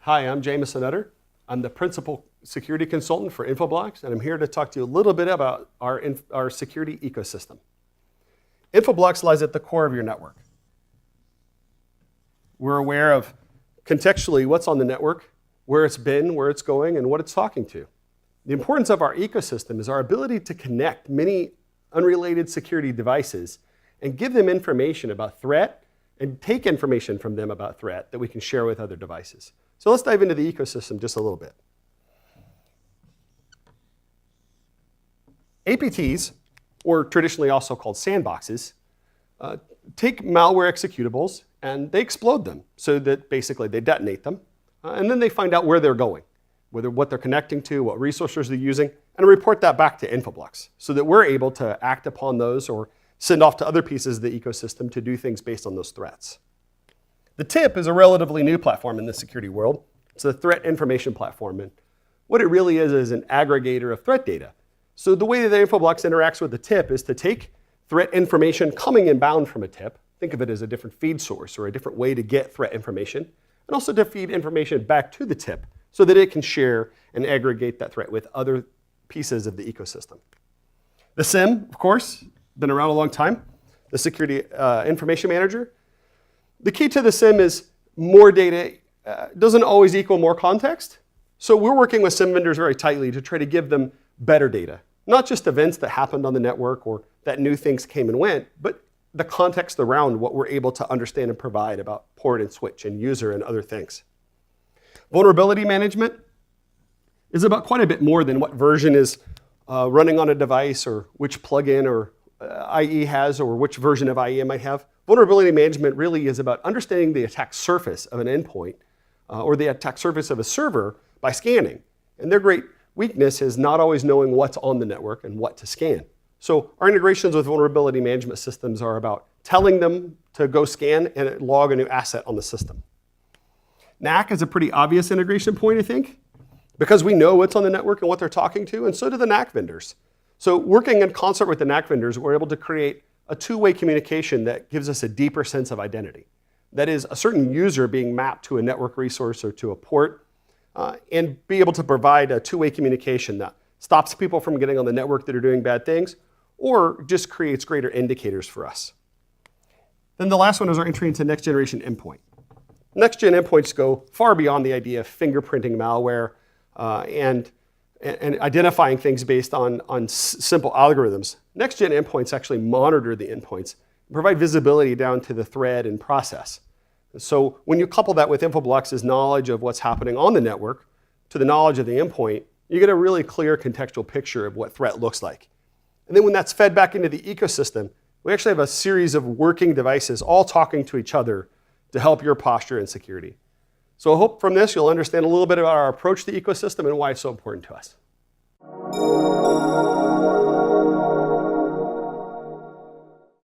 Hi, I'm Jamison Utter. I'm the Principal Security Consultant for Infoblox, and I'm here to talk to you a little bit about our security ecosystem. Infoblox lies at the core of your network. We're aware of contextually what's on the network, where it's been, where it's going, and what it's talking to. The importance of our ecosystem is our ability to connect many unrelated security devices and give them information about threat and take information from them about threat that we can share with other devices. So let's dive into the ecosystem just a little bit. APTs, or traditionally also called sandboxes, take malware executables and they explode them so that basically they detonate them. And then they find out where they're going, what they're connecting to, what resources they're using, and report that back to Infoblox so that we're able to act upon those or send off to other pieces of the ecosystem to do things based on those threats. The TIP is a relatively new platform in the security world. It's a threat information platform. And what it really is an aggregator of threat data. So the way that Infoblox interacts with the TIP is to take threat information coming inbound from a TIP, think of it as a different feed source or a different way to get threat information, and also to feed information back to the TIP so that it can share and aggregate that threat with other pieces of the ecosystem. The SIM, of course, been around a long time, the Security Information Manager. The key to the SIM is more data doesn't always equal more context. So we're working with SIM vendors very tightly to try to give them better data. Not just events that happened on the network or that new things came and went, but the context around what we're able to understand and provide about port and switch and user and other things. Vulnerability management is about quite a bit more than what version is running on a device or which plugin or IE has or which version of IE it might have. Vulnerability management really is about understanding the attack surface of an endpoint or the attack surface of a server by scanning. And their great weakness is not always knowing what's on the network and what to scan. So our integrations with vulnerability management systems are about telling them to go scan and log a new asset on the system. NAC is a pretty obvious integration point, I think, because we know what's on the network and what they're talking to, and so do the NAC vendors. So working in concert with the NAC vendors, we're able to create a two-way communication that gives us a deeper sense of identity. That is, a certain user being mapped to a network resource or to a port, and be able to provide a two-way communication that stops people from getting on the network that are doing bad things, or just creates greater indicators for us. Then the last one is our entry into next-generation endpoint. Next-gen endpoints go far beyond the idea of fingerprinting malware and identifying things based on simple algorithms. Next-gen endpoints actually monitor the endpoints and provide visibility down to the thread and process. So when you couple that with Infoblox's knowledge of what's happening on the network to the knowledge of the endpoint, you get a really clear contextual picture of what threat looks like. And then when that's fed back into the ecosystem, we actually have a series of working devices all talking to each other to help your posture and security. So I hope from this you'll understand a little bit about our approach to the ecosystem and why it's so important to us.